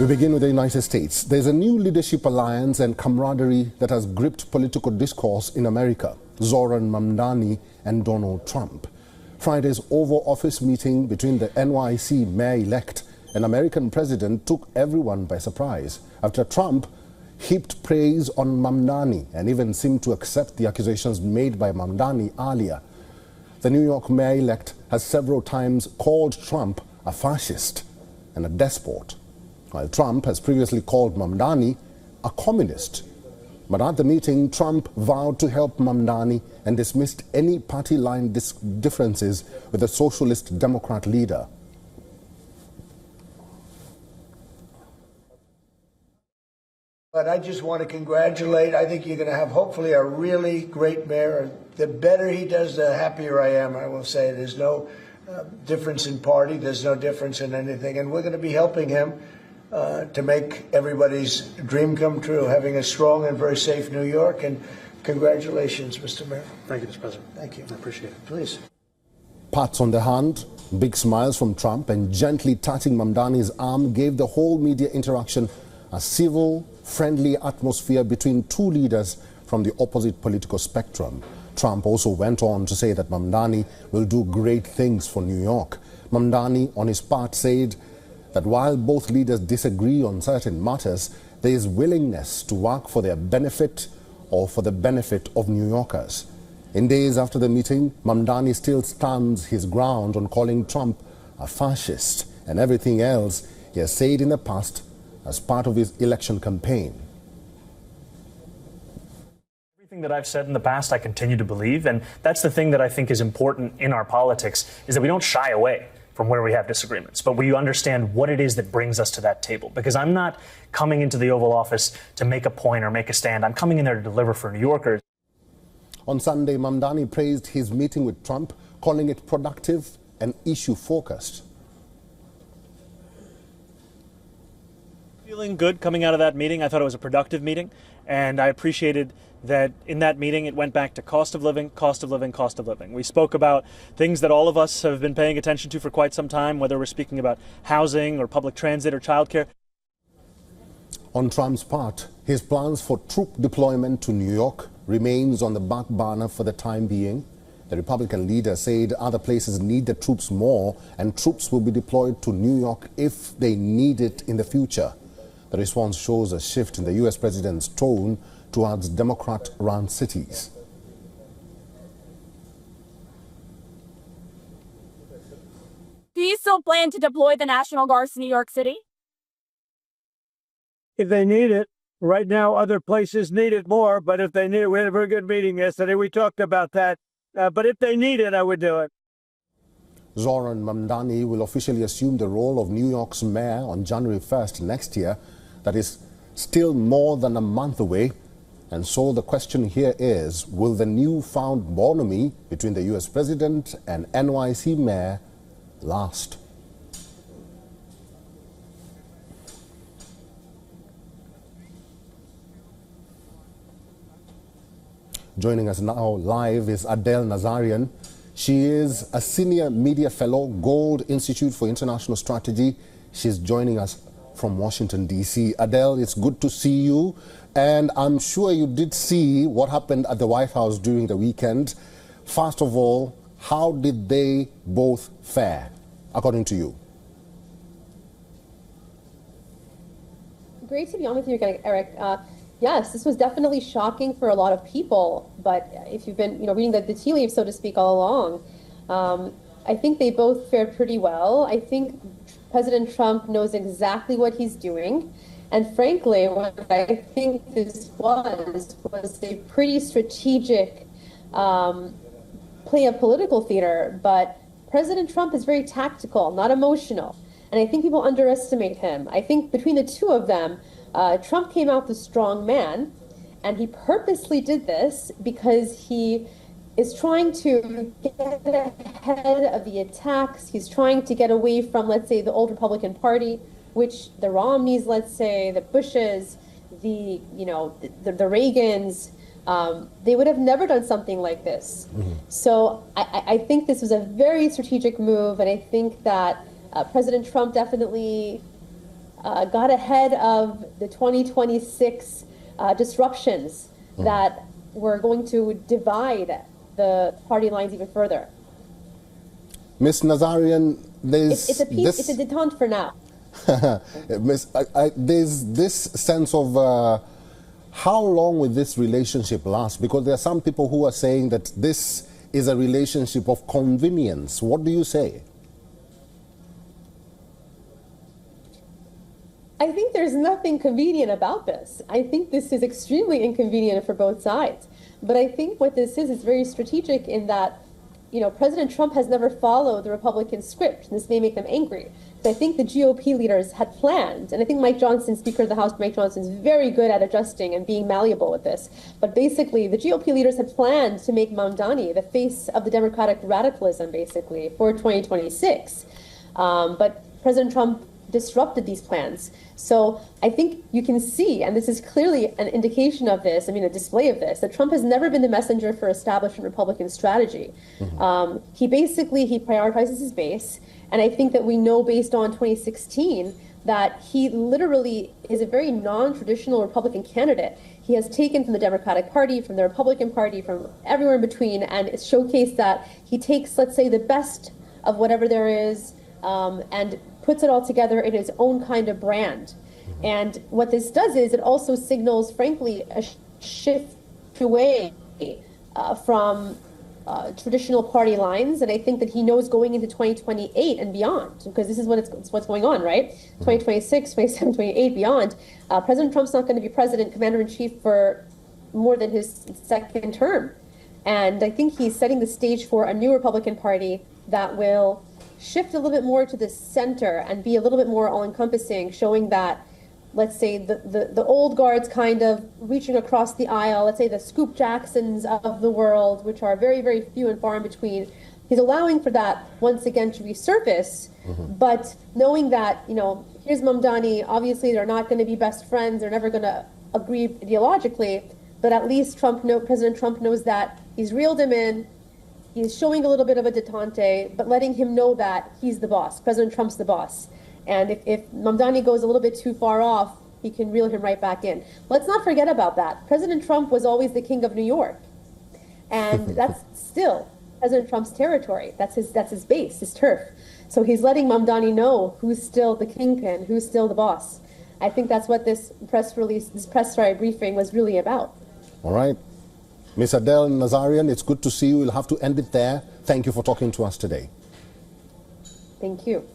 We begin with the United States. There's a new leadership alliance and camaraderie that has gripped political discourse in America. Zohran, Mamdani and Donald Trump. Friday's Oval Office meeting between the NYC mayor-elect and American president took everyone by surprise after Trump heaped praise on Mamdani and even seemed to accept the accusations made by Mandani earlier. The New York mayor-elect has several times called Trump a fascist and a despot, while Trump has previously called Mandani a communist. But at the meeting, Trump vowed to help Mandani and dismissed any party line differences with the socialist Democrat leader. But I just want to congratulate. I think you're going to have hopefully a really great mayor. The better he does, the happier I am. I will say there's no difference in party. There's no difference in anything. And we're going to be helping him to make everybody's dream come true, having a strong and very safe New York. And congratulations, Mr. Mayor. Thank you, Mr. President. Thank you. I appreciate it. Please. Pats on the hand, big smiles from Trump, and gently touching Mamdani's arm gave the whole media interaction a civil, friendly atmosphere between two leaders from the opposite political spectrum. Trump also went on to say that Mamdani will do great things for New York. Mamdani, on his part, said that while both leaders disagree on certain matters, there is willingness to work for their benefit or for the benefit of New Yorkers. In days after the meeting, Mamdani still stands his ground on calling Trump a fascist and everything else he has said in the past as part of his election campaign. Everything that I've said in the past, I continue to believe, and that's the thing that I think is important in our politics, is that we don't shy away from where we have disagreements, but we understand what it is that brings us to that table. Because I'm not coming into the Oval Office to make a point or make a stand. I'm coming in there to deliver for New Yorkers. On Sunday, Mamdani praised his meeting with Trump, calling it productive and issue-focused. Feeling good coming out of that meeting. I thought it was a productive meeting, and I appreciated that in that meeting it went back to cost of living, cost of living, cost of living. We spoke about things that all of us have been paying attention to for quite some time, whether we're speaking about housing or public transit or childcare. On Trump's part, his plans for troop deployment to New York remains on the back burner for the time being. The Republican leader said other places need the troops more, and troops will be deployed to New York if they need it in the future. The response shows a shift in the U.S. president's tone towards Democrat-run cities. Do you still plan to deploy the National Guards to New York City? If they need it. Right now, other places need it more, but if they need it, we had a very good meeting yesterday. We talked about that. But if they need it, I would do it. Zohran Mamdani will officially assume the role of New York's mayor on January 1st next year. That is still more than a month away. And so the question here is, will the newfound bonhomie between the U.S. president and NYC mayor last? Joining us now live is Adele Nazarian. She is a senior media fellow, Gold Institute for International Strategy. She's joining us from Washington, D.C. Adele, it's good to see you. And I'm sure you did see what happened at the White House during the weekend. First of all, how did they both fare, according to you? Great to be on with you again, Eric. Yes, this was definitely shocking for a lot of people, but if you've been, reading the tea leaves, so to speak, all along, I think they both fared pretty well. I think President Trump knows exactly what he's doing, and frankly, what I think this was a pretty strategic play of political theater. But President Trump is very tactical, not emotional, and I think people underestimate him. I think between the two of them, Trump came out the strong man, and he purposely did this because he is trying to get ahead of the attacks. He's trying to get away from, let's say, the old Republican Party, which the Romneys, let's say, the Bushes, the Reagans, they would have never done something like this. Mm-hmm. So I think this was a very strategic move, and I think that President Trump definitely got ahead of the 2026 disruptions that were going to divide the party lines even further. Ms. Nazarian, there's it's a piece, it's a detente for now. There's this sense of how long will this relationship last? Because there are some people who are saying that this is a relationship of convenience. What do you say? I think there's nothing convenient about this. I think this is extremely inconvenient for both sides. But I think what this is very strategic in that, you know, President Trump has never followed the Republican script. And this may make them angry. But I think the GOP leaders had planned, and I think Mike Johnson, Speaker of the House Mike Johnson, is very good at adjusting and being malleable with this. But basically, the GOP leaders had planned to make Mamdani the face of the Democratic radicalism, basically, for 2026. But President Trump disrupted these plans. So I think you can see, and this is clearly an indication of this, I mean, a display of this, that Trump has never been the messenger for establishment Republican strategy. He prioritizes his base. And I think that we know based on 2016 that he literally is a very non-traditional Republican candidate. He has taken from the Democratic Party, from the Republican Party, from everywhere in between, and it's showcased that he takes, let's say, the best of whatever there is and puts it all together in his own kind of brand. And what this does is it also signals, frankly, a shift away from traditional party lines, and I think that he knows going into 2028 and beyond, because this is what's going on, right? 2026, 27, 28, beyond. President Trump's not going to be president, commander-in-chief for more than his second term. And I think he's setting the stage for a new Republican Party that will shift a little bit more to the center and be a little bit more all-encompassing, showing that, let's say, the old guards kind of reaching across the aisle, let's say the Scoop Jacksons of the world, which are very, very few and far in between. He's allowing for that once again to resurface, but knowing that, you know, here's Mamdani, obviously they're not going to be best friends, they're never going to agree ideologically, but at least President Trump knows that he's reeled him in, he's showing a little bit of a detente, but letting him know that he's the boss, President Trump's the boss. And if Mamdani goes a little bit too far off, he can reel him right back in. Let's not forget about that. President Trump was always the king of New York. And that's still President Trump's territory. That's his base, his turf. So he's letting Mamdani know who's still the kingpin, who's still the boss. I think that's what this press briefing was really about. All right. Ms. Adele Nazarian, it's good to see you. We'll have to end it there. Thank you for talking to us today. Thank you.